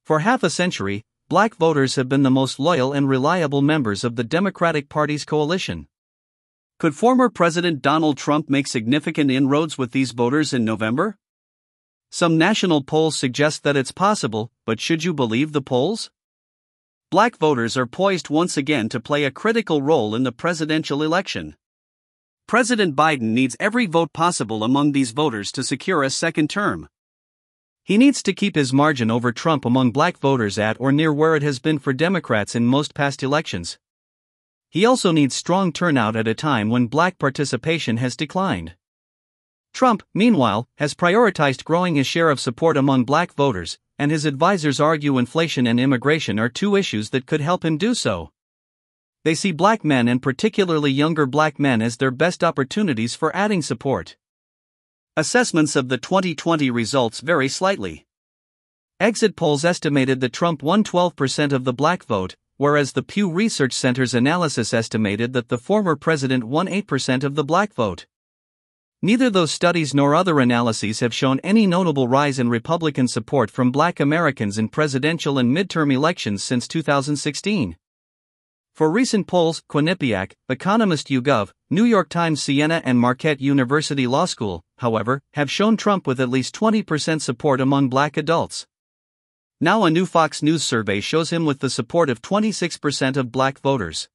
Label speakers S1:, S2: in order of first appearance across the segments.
S1: For half a century, black voters have been the most loyal and reliable members of the Democratic Party's coalition. Could former President Donald Trump make significant inroads with these voters in November? Some national polls suggest that it's possible, but should you believe the polls? Black voters are poised once again to play a critical role in the presidential election. President Biden needs every vote possible among these voters to secure a second term. He needs to keep his margin over Trump among black voters at or near where it has been for Democrats in most past elections. He also needs strong turnout at a time when black participation has declined. Trump, meanwhile, has prioritized growing his share of support among black voters, and his advisors argue inflation and immigration are two issues that could help him do so. They see black men and particularly younger black men as their best opportunities for adding support. Assessments of the 2020 results vary slightly. Exit polls estimated that Trump won 12% of the black vote, whereas the Pew Research Center's analysis estimated that the former president won 8% of the black vote. Neither those studies nor other analyses have shown any notable rise in Republican support from black Americans in presidential and midterm elections since 2016. For recent polls, Quinnipiac, Economist YouGov, New York Times Siena and Marquette University Law School, however, have shown Trump with at least 20% support among black adults. Now a new Fox News survey shows him with the support of 26% of black voters.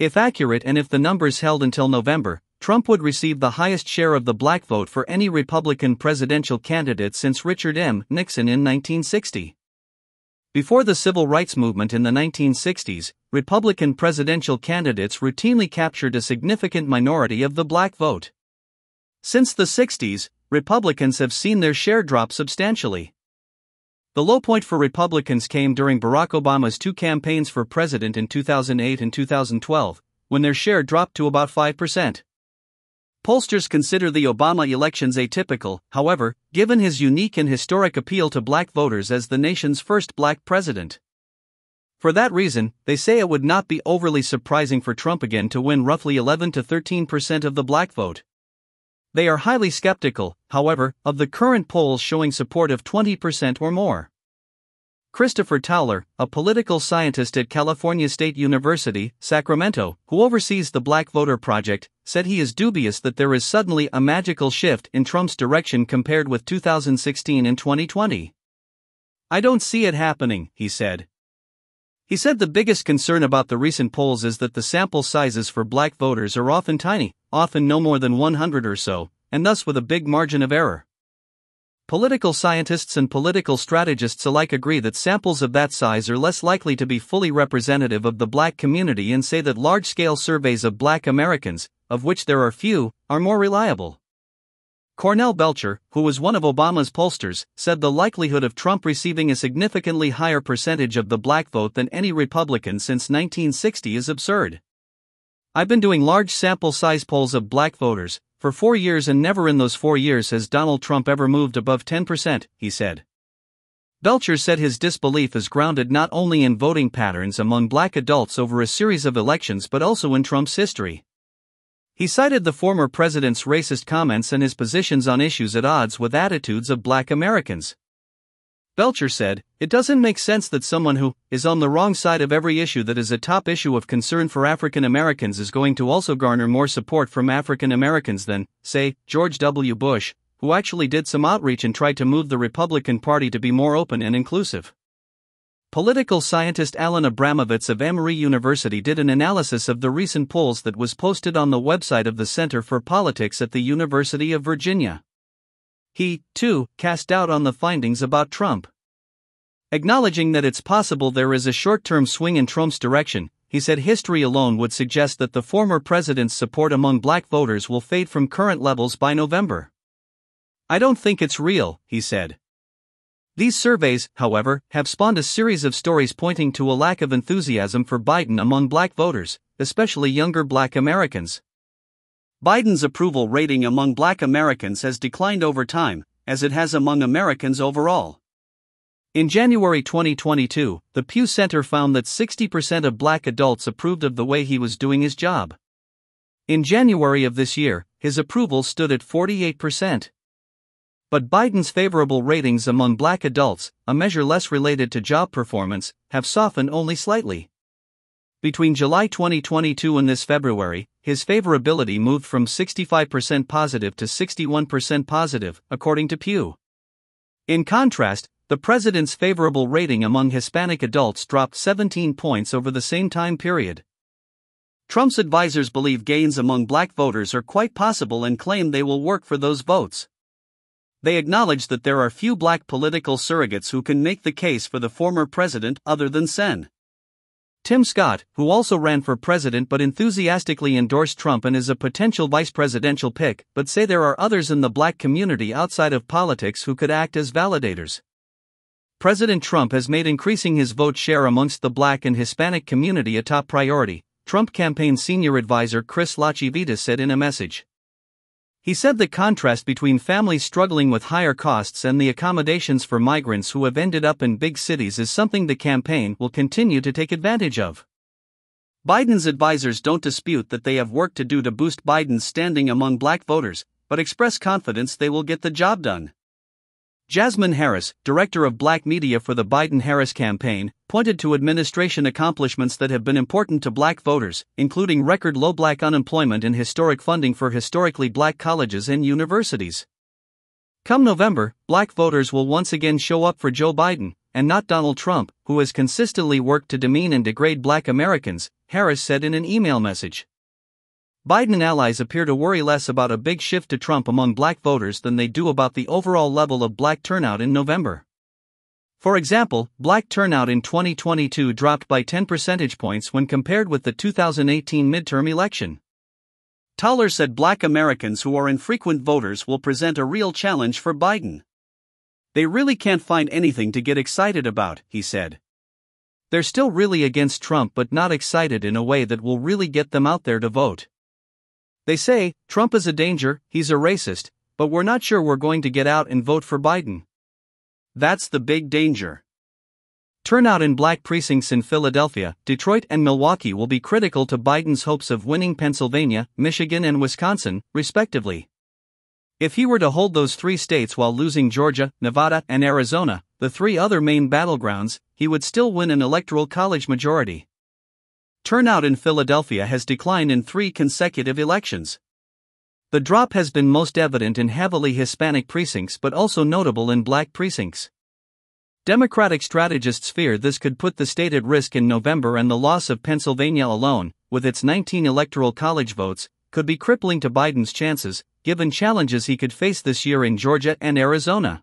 S1: If accurate and if the numbers held until November, Trump would receive the highest share of the black vote for any Republican presidential candidate since Richard M. Nixon in 1960. Before the civil rights movement in the 1960s, Republican presidential candidates routinely captured a significant minority of the black vote. Since the 60s, Republicans have seen their share drop substantially. The low point for Republicans came during Barack Obama's two campaigns for president in 2008 and 2012, when their share dropped to about 5%. Pollsters consider the Obama elections atypical, however, given his unique and historic appeal to black voters as the nation's first black president. For that reason, they say it would not be overly surprising for Trump again to win roughly 11 to 13% of the black vote. They are highly skeptical, however, of the current polls showing support of 20% or more. Christopher Towler, a political scientist at California State University, Sacramento, who oversees the Black Voter Project, said he is dubious that there is suddenly a magical shift in Trump's direction compared with 2016 and 2020. "I don't see it happening," he said. He said the biggest concern about the recent polls is that the sample sizes for black voters are often tiny, often no more than 100 or so, and thus with a big margin of error. Political scientists and political strategists alike agree that samples of that size are less likely to be fully representative of the black community and say that large-scale surveys of black Americans, of which there are few, are more reliable. Cornell Belcher, who was one of Obama's pollsters, said the likelihood of Trump receiving a significantly higher percentage of the black vote than any Republican since 1960 is absurd. "I've been doing large sample size polls of black voters for 4 years and never in those 4 years has Donald Trump ever moved above 10%, he said. Belcher said his disbelief is grounded not only in voting patterns among black adults over a series of elections but also in Trump's history. He cited the former president's racist comments and his positions on issues at odds with attitudes of black Americans. Belcher said, "It doesn't make sense that someone who is on the wrong side of every issue that is a top issue of concern for African Americans is going to also garner more support from African Americans than, say, George W. Bush, who actually did some outreach and tried to move the Republican Party to be more open and inclusive." Political scientist Alan Abramovitz of Emory University did an analysis of the recent polls that was posted on the website of the Center for Politics at the University of Virginia. He, too, cast doubt on the findings about Trump. Acknowledging that it's possible there is a short-term swing in Trump's direction, he said history alone would suggest that the former president's support among black voters will fade from current levels by November. "I don't think it's real," he said. These surveys, however, have spawned a series of stories pointing to a lack of enthusiasm for Biden among black voters, especially younger black Americans. Biden's approval rating among black Americans has declined over time, as it has among Americans overall. In January 2022, the Pew Center found that 60% of black adults approved of the way he was doing his job. In January of this year, his approval stood at 48%. But Biden's favorable ratings among black adults, a measure less related to job performance, have softened only slightly. Between July 2022 and this February, his favorability moved from 65% positive to 61% positive, according to Pew. In contrast, the president's favorable rating among Hispanic adults dropped 17 points over the same time period. Trump's advisors believe gains among black voters are quite possible and claim they will work for those votes. They acknowledge that there are few black political surrogates who can make the case for the former president other than Sen. Tim Scott, who also ran for president but enthusiastically endorsed Trump and is a potential vice presidential pick, but say there are others in the black community outside of politics who could act as validators. President Trump has made increasing his vote share amongst the black and Hispanic community a top priority, Trump campaign senior advisor Chris Lachivita said in a message. He said the contrast between families struggling with higher costs and the accommodations for migrants who have ended up in big cities is something the campaign will continue to take advantage of. Biden's advisors don't dispute that they have work to do to boost Biden's standing among black voters, but express confidence they will get the job done. Jasmine Harris, director of black media for the Biden-Harris campaign, pointed to administration accomplishments that have been important to black voters, including record low black unemployment and historic funding for historically black colleges and universities. Come November, black voters will once again show up for Joe Biden, and not Donald Trump, who has consistently worked to demean and degrade black Americans, Harris said in an email message. Biden allies appear to worry less about a big shift to Trump among black voters than they do about the overall level of black turnout in November. For example, black turnout in 2022 dropped by 10 percentage points when compared with the 2018 midterm election. Toller said black Americans who are infrequent voters will present a real challenge for Biden. They really can't find anything to get excited about, he said. They're still really against Trump but not excited in a way that will really get them out there to vote. They say, Trump is a danger, he's a racist, but we're not sure we're going to get out and vote for Biden. That's the big danger. Turnout in black precincts in Philadelphia, Detroit, and Milwaukee will be critical to Biden's hopes of winning Pennsylvania, Michigan, and Wisconsin, respectively. If he were to hold those three states while losing Georgia, Nevada, and Arizona, the three other main battlegrounds, he would still win an electoral college majority. Turnout in Philadelphia has declined in 3 consecutive elections. The drop has been most evident in heavily Hispanic precincts but also notable in black precincts. Democratic strategists fear this could put the state at risk in November, and the loss of Pennsylvania alone, with its 19 electoral college votes, could be crippling to Biden's chances, given challenges he could face this year in Georgia and Arizona.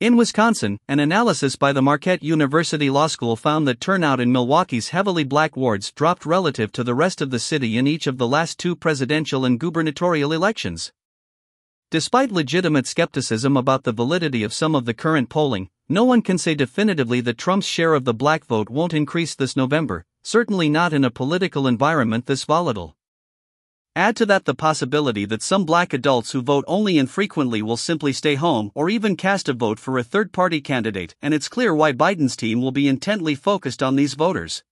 S1: In Wisconsin, an analysis by the Marquette University Law School found that turnout in Milwaukee's heavily black wards dropped relative to the rest of the city in each of the last 2 presidential and gubernatorial elections. Despite legitimate skepticism about the validity of some of the current polling, no one can say definitively that Trump's share of the black vote won't increase this November, certainly not in a political environment this volatile. Add to that the possibility that some black adults who vote only infrequently will simply stay home or even cast a vote for a third-party candidate, and it's clear why Biden's team will be intently focused on these voters.